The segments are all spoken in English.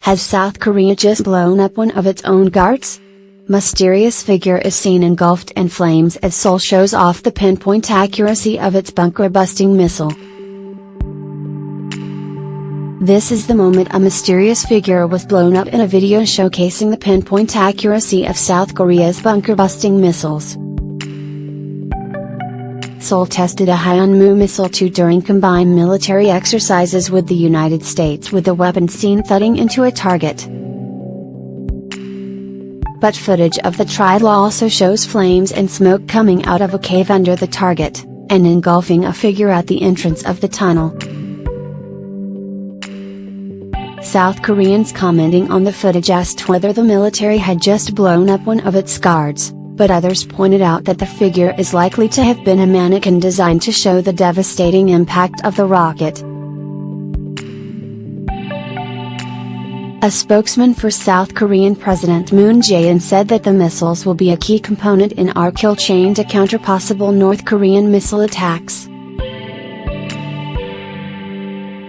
Has South Korea just blown up one of its own guards? Mysterious figure is seen engulfed in flames as Seoul shows off the pinpoint accuracy of its bunker-busting missile. This is the moment a mysterious figure was blown up in a video showcasing the pinpoint accuracy of South Korea's bunker-busting missiles. Seoul tested a Hyunmoo Missile II during combined military exercises with the United States, with the weapon seen thudding into a target. But footage of the trial also shows flames and smoke coming out of a cave under the target, and engulfing a figure at the entrance of the tunnel. South Koreans commenting on the footage asked whether the military had just blown up one of its guards, but others pointed out that the figure is likely to have been a mannequin designed to show the devastating impact of the rocket. A spokesman for South Korean President Moon Jae-in said that the missiles will be a key component in our kill chain to counter possible North Korean missile attacks.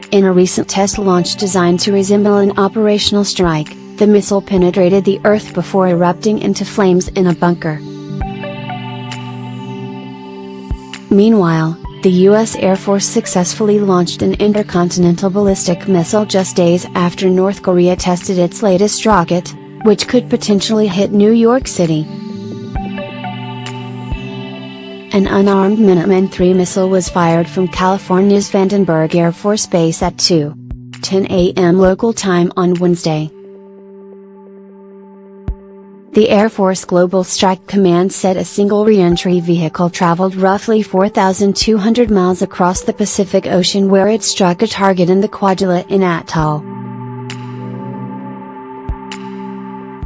In a recent test launch designed to resemble an operational strike, the missile penetrated the Earth before erupting into flames in a bunker. Meanwhile, the U.S. Air Force successfully launched an intercontinental ballistic missile just days after North Korea tested its latest rocket, which could potentially hit New York City. An unarmed Minuteman III missile was fired from California's Vandenberg Air Force Base at 2:10 a.m. local time on Wednesday. The Air Force Global Strike Command said a single re-entry vehicle traveled roughly 4,200 miles across the Pacific Ocean where it struck a target in the Kwajalein Atoll.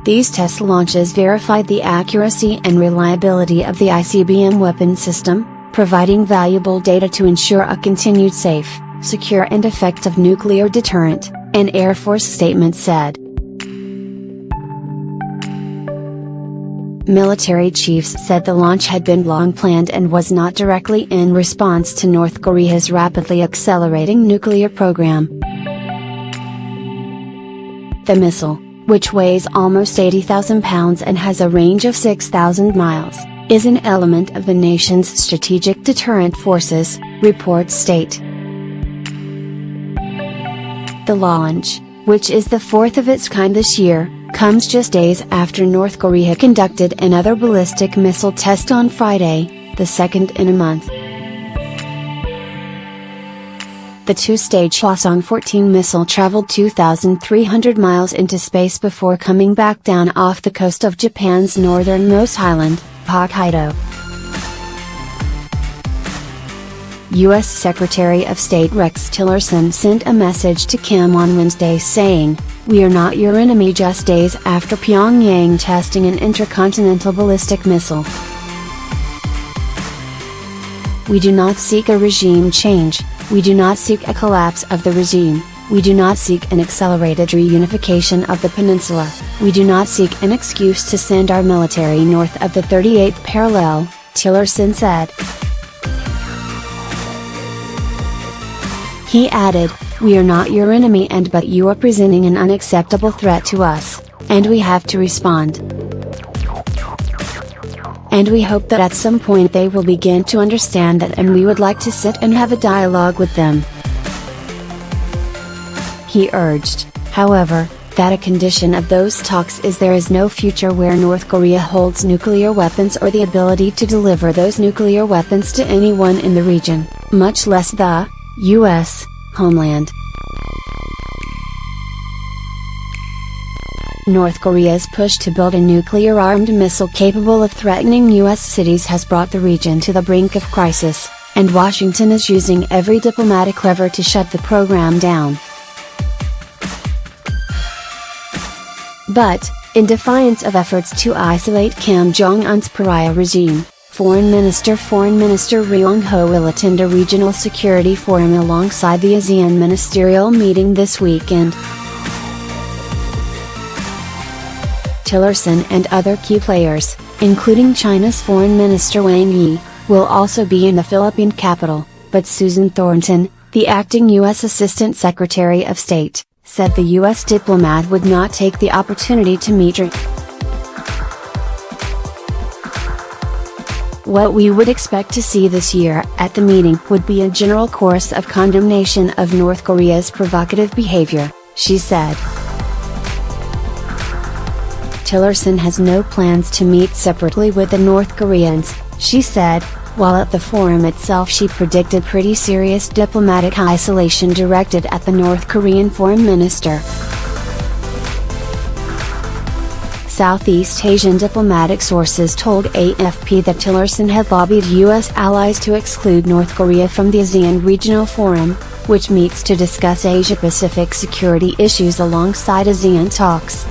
These test launches verified the accuracy and reliability of the ICBM weapon system, providing valuable data to ensure a continued safe, secure and effective nuclear deterrent, an Air Force statement said. Military chiefs said the launch had been long planned and was not directly in response to North Korea's rapidly accelerating nuclear program. The missile, which weighs almost 80,000 pounds and has a range of 6,000 miles, is an element of the nation's strategic deterrent forces, reports state. The launch, which is the fourth of its kind this year, comes just days after North Korea conducted another ballistic missile test on Friday, the second in a month. The two-stage Hwasong-14 missile traveled 2,300 miles into space before coming back down off the coast of Japan's northernmost island, Hokkaido. U.S. Secretary of State Rex Tillerson sent a message to Kim on Wednesday saying, "We are not your enemy," just days after Pyongyang testing an intercontinental ballistic missile. "We do not seek a regime change, we do not seek a collapse of the regime, we do not seek an accelerated reunification of the peninsula, we do not seek an excuse to send our military north of the 38th parallel," Tillerson said. He added, "We are not your enemy but you are presenting an unacceptable threat to us, and we have to respond. And we hope that at some point they will begin to understand that, and we would like to sit and have a dialogue with them." He urged, however, that a condition of those talks is there is no future where North Korea holds nuclear weapons or the ability to deliver those nuclear weapons to anyone in the region, much less the U.S. homeland. North Korea's push to build a nuclear-armed missile capable of threatening U.S. cities has brought the region to the brink of crisis, and Washington is using every diplomatic lever to shut the program down. But, in defiance of efforts to isolate Kim Jong-un's pariah regime, Foreign Minister Ri Yong-ho will attend a regional security forum alongside the ASEAN ministerial meeting this weekend. Tillerson and other key players, including China's Foreign Minister Wang Yi, will also be in the Philippine capital, but Susan Thornton, the acting U.S. Assistant Secretary of State, said the U.S. diplomat would not take the opportunity to meet her. What we would expect to see this year at the meeting would be a general chorus of condemnation of North Korea's provocative behavior, she said. Tillerson has no plans to meet separately with the North Koreans, she said, while at the forum itself she predicted pretty serious diplomatic isolation directed at the North Korean foreign minister. Southeast Asian diplomatic sources told AFP that Tillerson had lobbied U.S. allies to exclude North Korea from the ASEAN Regional Forum, which meets to discuss Asia-Pacific security issues alongside ASEAN talks.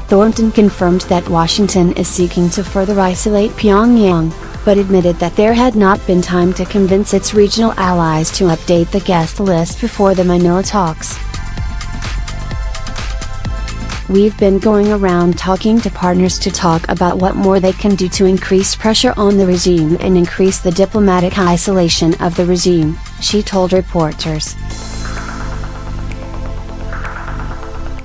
Thornton confirmed that Washington is seeking to further isolate Pyongyang, but admitted that there had not been time to convince its regional allies to update the guest list before the Manila talks. "We've been going around talking to partners to talk about what more they can do to increase pressure on the regime and increase the diplomatic isolation of the regime," she told reporters.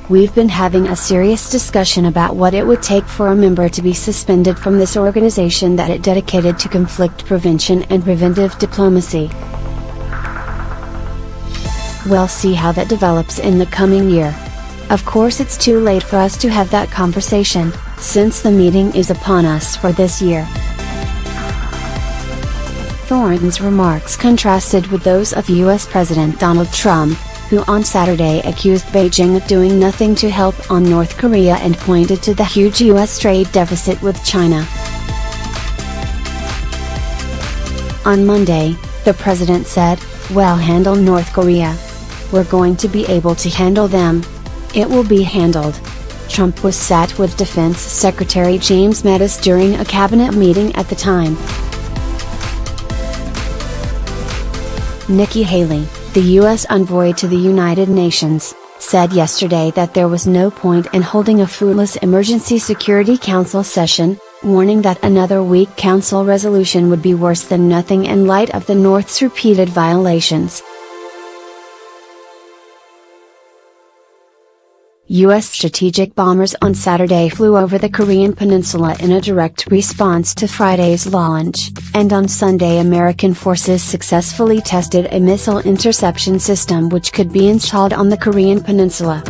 "We've been having a serious discussion about what it would take for a member to be suspended from this organization that it dedicated to conflict prevention and preventive diplomacy. We'll see how that develops in the coming year. Of course it's too late for us to have that conversation, since the meeting is upon us for this year." Thornton's remarks contrasted with those of U.S. President Donald Trump, who on Saturday accused Beijing of doing nothing to help on North Korea and pointed to the huge U.S. trade deficit with China. On Monday, the president said, "We'll handle North Korea. We're going to be able to handle them. It will be handled." Trump was sat with Defense Secretary James Mattis during a cabinet meeting at the time. Nikki Haley, the U.S. envoy to the United Nations, said yesterday that there was no point in holding a fruitless Emergency Security Council session, warning that another weak council resolution would be worse than nothing in light of the North's repeated violations. U.S. strategic bombers on Saturday flew over the Korean peninsula in a direct response to Friday's launch, and on Sunday American forces successfully tested a missile interception system which could be installed on the Korean peninsula.